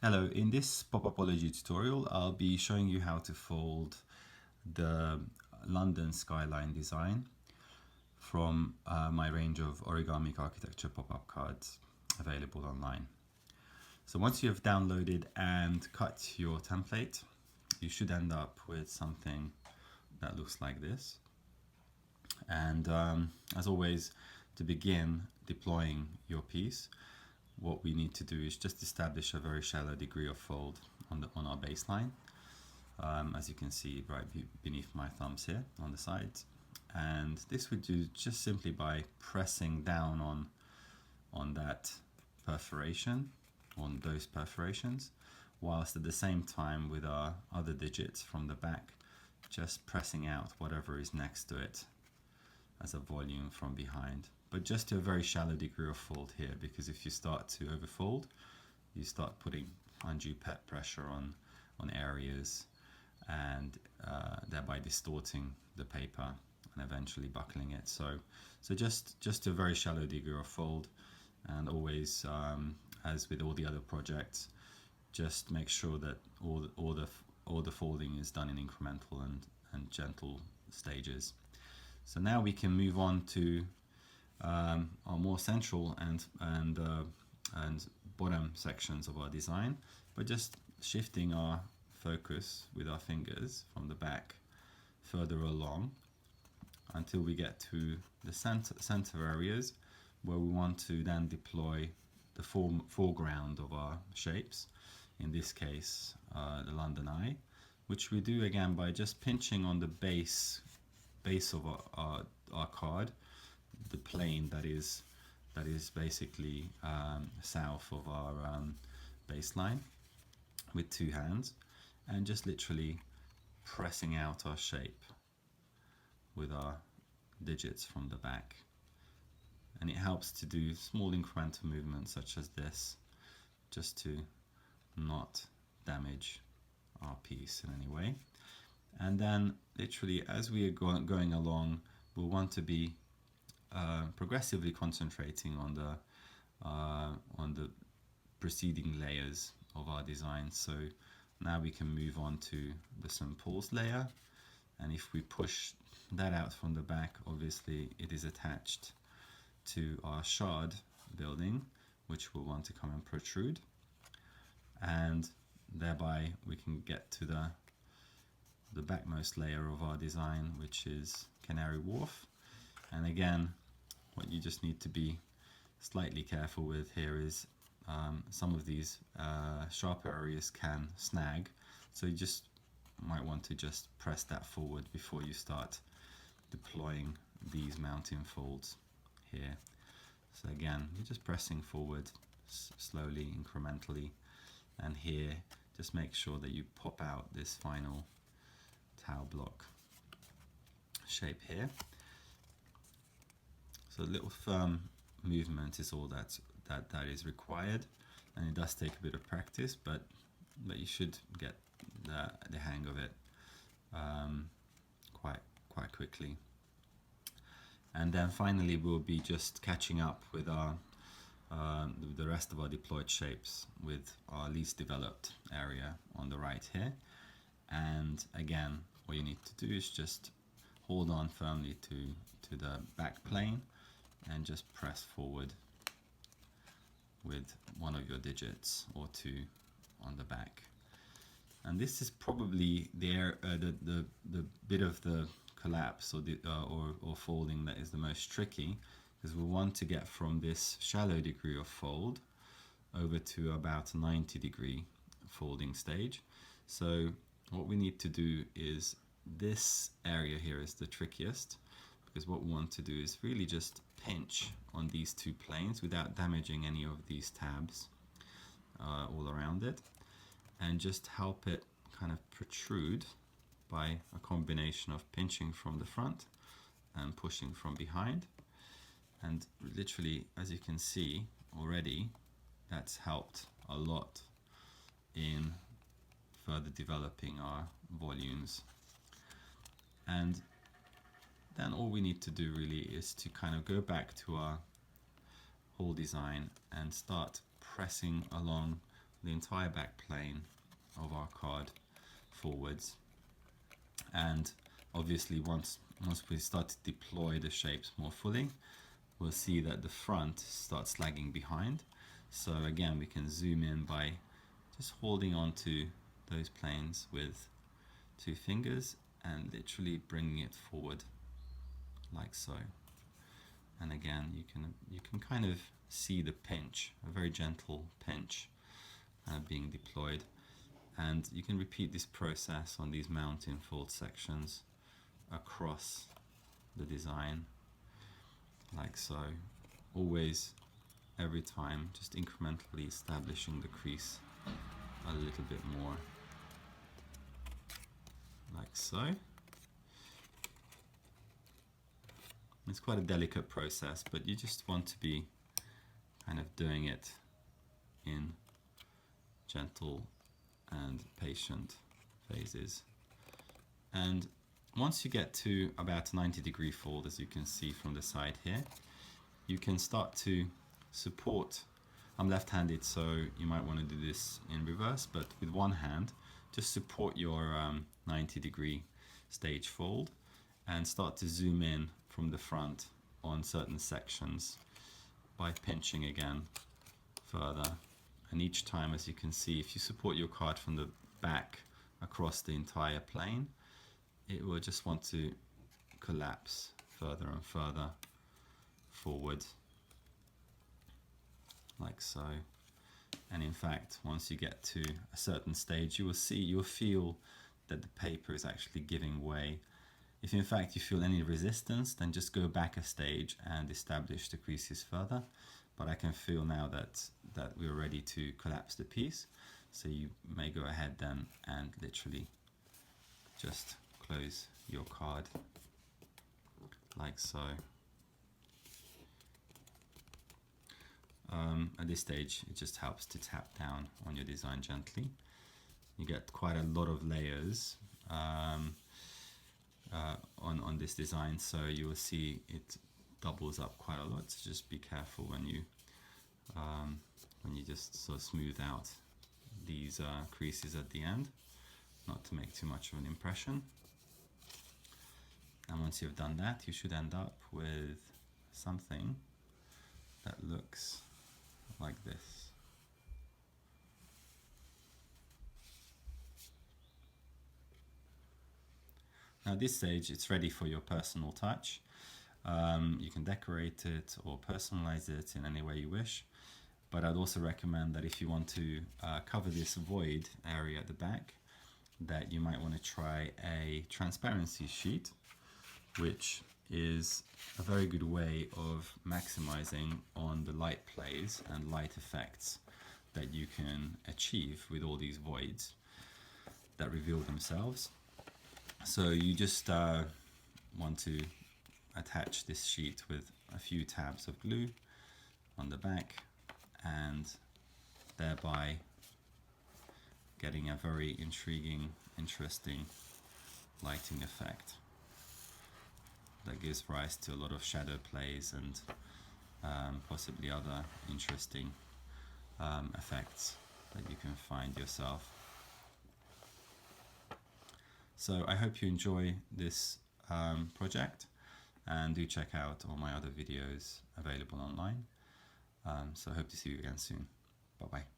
Hello, in this POPUPOLOGY tutorial I'll be showing you how to fold the London Skyline design from my range of Origamic architecture pop-up cards available online. So once you have downloaded and cut your template, you should end up with something that looks like this. And as always, to begin deploying your piece, what we need to do is just establish a very shallow degree of fold on our baseline, as you can see right beneath my thumbs here on the sides. And this we do just simply by pressing down on that perforation, on those perforations, whilst at the same time with our other digits from the back just pressing out whatever is next to it as a volume from behind. But just to a very shallow degree of fold here, because if you start to overfold, you start putting undue pressure on areas and thereby distorting the paper and eventually buckling it. So just a very shallow degree of fold, and always, as with all the other projects, just make sure that all the folding is done in incremental and gentle stages. So now we can move on to our more central and bottom sections of our design, by just shifting our focus with our fingers from the back further along until we get to the center areas where we want to then deploy the foreground of our shapes, in this case the London Eye, which we do again by just pinching on the base of our card, the plane that is basically south of our baseline, with two hands, and just literally pressing out our shape with our digits from the back. And it helps to do small incremental movements such as this, just to not damage our piece in any way. And then literally as we are going along, we'll want to be progressively concentrating on the preceding layers of our design. So now we can move on to the St. Paul's layer, and if we push that out from the back, obviously it is attached to our shard building, which we'll want to come and protrude, and thereby we can get to the backmost layer of our design, which is Canary Wharf. And again, what you just need to be slightly careful with here is some of these sharper areas can snag, so you just might want to just press that forward before you start deploying these mountain folds here. So again, you're just pressing forward slowly, incrementally, and here just make sure that you pop out this final towel block shape here. So a little firm movement is all that is required, and it does take a bit of practice, but you should get the hang of it quite quickly. And then finally we'll be just catching up with our the rest of our deployed shapes with our least developed area on the right here. And again, what you need to do is just hold on firmly to the back plane and just press forward with one of your digits or two on the back. And this is probably the bit of the collapse or folding that is the most tricky, because we want to get from this shallow degree of fold over to about a 90-degree folding stage. So what we need to do is, this area here is the trickiest, because what we want to do is really just pinch on these two planes without damaging any of these tabs all around it, and just help it kind of protrude by a combination of pinching from the front and pushing from behind. And literally, as you can see already, that's helped a lot in further developing our volumes. And then all we need to do really is to kind of go back to our whole design and start pressing along the entire back plane of our card forwards, and obviously once we start to deploy the shapes more fully, we'll see that the front starts lagging behind. So again, we can zoom in by just holding on to those planes with 2 fingers and literally bringing it forward like so. And again, you can kind of see the pinch, a very gentle pinch being deployed. And you can repeat this process on these mountain fold sections across the design, like so. Always, every time, just incrementally establishing the crease a little bit more, like so. It's quite a delicate process, but you just want to be kind of doing it in gentle and patient phases. And once you get to about 90-degree fold, as you can see from the side here, you can start to support. I'm left-handed, so you might want to do this in reverse, but with one hand, just support your 90-degree stage fold and start to zoom in from the front on certain sections by pinching again further. And each time, as you can see, if you support your card from the back across the entire plane, it will just want to collapse further and further forward, like so. And in fact, once you get to a certain stage, you'll feel that the paper is actually giving way. If in fact you feel any resistance, then just go back a stage and establish the creases further. But I can feel now that we're ready to collapse the piece. So you may go ahead then and literally just close your card like so. At this stage, it just helps to tap down on your design gently. You get quite a lot of layers on this design, so you will see it doubles up quite a lot. So just be careful when you just sort of smooth out these creases at the end, not to make too much of an impression. And once you've done that, you should end up with something that looks like this. Now at this stage, it's ready for your personal touch. You can decorate it or personalize it in any way you wish. But I'd also recommend that if you want to cover this void area at the back, that you might want to try a transparency sheet, which is a very good way of maximizing on the light plays and light effects that you can achieve with all these voids that reveal themselves. So you just want to attach this sheet with a few tabs of glue on the back, and thereby getting a very intriguing, interesting lighting effect that gives rise to a lot of shadow plays and possibly other interesting effects that you can find yourself. So I hope you enjoy this project, and do check out all my other videos available online. So I hope to see you again soon. Bye bye.